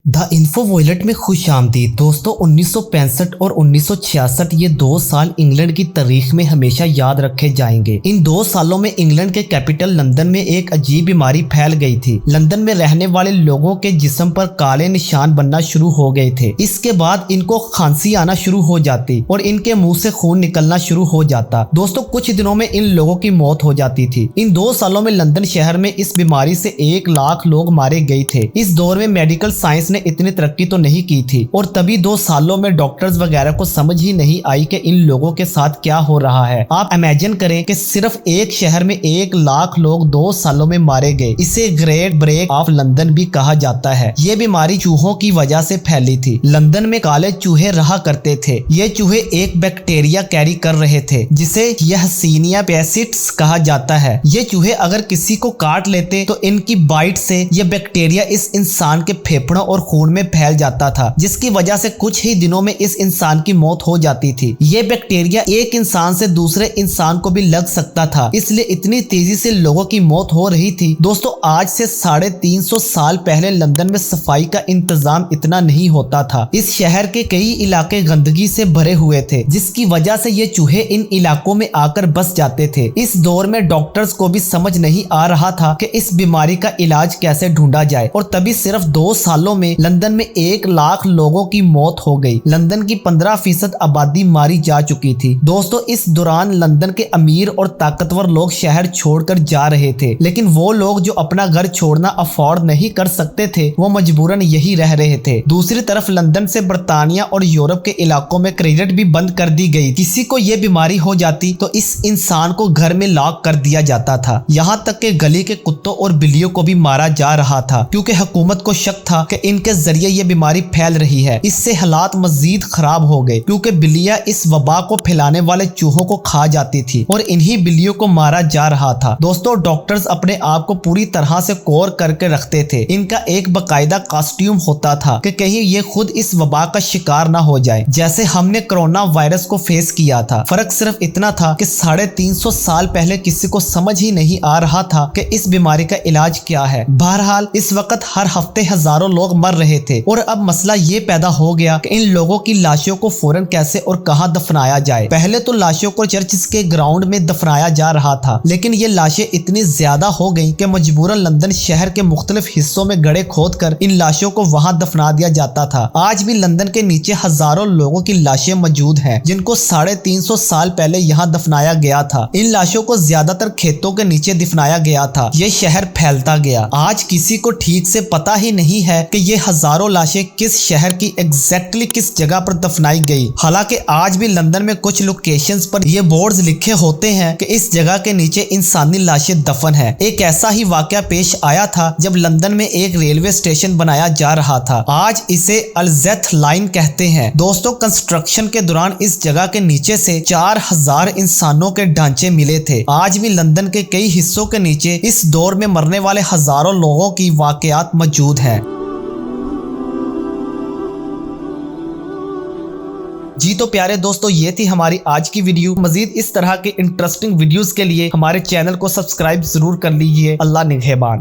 The info violet में खुश आमदीद दोस्तों। 1965 और 1966 ये 2 साल इंग्लैंड की तारीख में हमेशा याद रखे जाएंगे। इन 2 सालों में इंग्लैंड के कैपिटल लंदन में एक अजीब बीमारी फैल गई थी। लंदन में रहने वाले लोगों के जिस्म पर काले निशान बनना शुरू हो गए थे। इसके बाद इनको खांसी आना शुरू हो जाती और इनके मुंह से खून निकलना शुरू हो जाता। दोस्तों कुछ दिनों में इन लोगों की मौत हो जाती थी। इन 2 सालों में लंदन शहर में इस बीमारी से 1 लाख लोग मारे गए थे। इस दौर में मेडिकल साइंस ने इतनी तरक्की तो नहीं की थी और तभी 2 सालों में डॉक्टर्स वगैरह को समझ ही नहीं आई कि इन लोगों के साथ क्या हो रहा है। आप इमेजिन करें कि सिर्फ एक शहर में 1 लाख लोग 2 सालों में मारे गए। इसे ग्रेट ब्रेक ऑफ लंदन भी कहा जाता है। ये बीमारी चूहों की वजह से फैली थी। लंदन में काले चूहे रहा करते थे। ये चूहे एक बैक्टीरिया कैरी कर रहे थे जिसे यर्सीनिया पेस्टिस कहा जाता है। ये चूहे अगर किसी को काट लेते तो इनकी बाइट से ये बैक्टीरिया इस इंसान के फेफड़ों और खून में फैल जाता था, जिसकी वजह से कुछ ही दिनों में इस इंसान की मौत हो जाती थी। ये बैक्टीरिया एक इंसान से दूसरे इंसान को भी लग सकता था, इसलिए इतनी तेजी से लोगों की मौत हो रही थी। दोस्तों आज से 350 साल पहले लंदन में सफाई का इंतजाम इतना नहीं होता था। इस शहर के कई इलाके गंदगी से भरे हुए थे, जिसकी वजह से ये चूहे इन इलाकों में आकर बस जाते थे। इस दौर में डॉक्टर्स को भी समझ नहीं आ रहा था कि इस बीमारी का इलाज कैसे ढूंढा जाए और तभी सिर्फ 2 सालों में लंदन में 1 लाख लोगों की मौत हो गई। लंदन की 15% आबादी मारी जा चुकी थी। दोस्तों इस दौरान लंदन के अमीर और ताकतवर लोग शहर छोड़कर जा रहे थे, लेकिन वो लोग जो अपना घर छोड़ना अफोर्ड नहीं कर सकते थे वो मजबूरन यही रह रहे थे। दूसरी तरफ लंदन से बर्तानिया और यूरोप के इलाकों में क्रेडिट भी बंद कर दी गई। किसी को ये बीमारी हो जाती तो इस इंसान को घर में लॉक कर दिया जाता था। यहाँ तक के गली के कुत्तों और बिल्लियों को भी मारा जा रहा था, क्योंकि हुकूमत को शक था कि इनके जरिए ये बीमारी फैल रही है। इससे हालात मजीद खराब हो गए, क्योंकि बिल्लियां इस वबा को फैलाने वाले चूहों को खा जाती थी और इन्हीं बिल्लियों को मारा जा रहा था। दोस्तों डॉक्टर्स अपने आप को पूरी तरह से कवर करके रखते थे। इनका एक बकायदा कॉस्ट्यूम होता था कि कहीं ये खुद इस वबा का शिकार ना हो जाए, जैसे हमने कोरोना वायरस को फेस किया था। फर्क सिर्फ इतना था कि 350 साल पहले किसी को समझ ही नहीं आ रहा था कि इस बीमारी का इलाज क्या है। बहरहाल इस वक्त हर हफ्ते हजारों लोग मर रहे थे और अब मसला ये पैदा हो गया कि इन लोगों की लाशों को फौरन कैसे और कहां दफनाया जाए। पहले तो लाशों को चर्च के ग्राउंड में दफनाया जा रहा था, लेकिन ये लाशें इतनी ज्यादा हो गईं कि मजबूरन लंदन शहर के मुख्तलिफ हिस्सों में गड्ढे खोदकर इन लाशों को वहां दफना दिया जाता था। आज भी लंदन के नीचे हजारों लोगों की लाशें मौजूद हैं, जिनको 350 साल पहले यहाँ दफनाया गया था। इन लाशों को ज्यादातर खेतों के नीचे दफनाया गया था। ये शहर फैलता गया। आज किसी को ठीक से पता ही नहीं है कि ये हजारों लाशें किस शहर की एग्जैक्टली किस जगह पर दफनाई गई। हालांकि आज भी लंदन में कुछ लोकेशंस पर ये बोर्ड्स लिखे होते हैं कि इस जगह के नीचे इंसानी लाशें दफन है। एक ऐसा ही वाकया पेश आया था जब लंदन में एक रेलवे स्टेशन बनाया जा रहा था। आज इसे अल्जेथ लाइन कहते हैं। दोस्तों कंस्ट्रक्शन के दौरान इस जगह के नीचे से 4000 इंसानों के ढांचे मिले थे। आज भी लंदन के कई हिस्सों के नीचे इस दौर में मरने वाले हजारों लोगों की वाकयात मौजूद हैं। जी तो प्यारे दोस्तों ये थी हमारी आज की वीडियो। मजीद इस तरह के इंटरेस्टिंग वीडियोस के लिए हमारे चैनल को सब्सक्राइब जरूर कर लीजिए। अल्लाह निगहबान।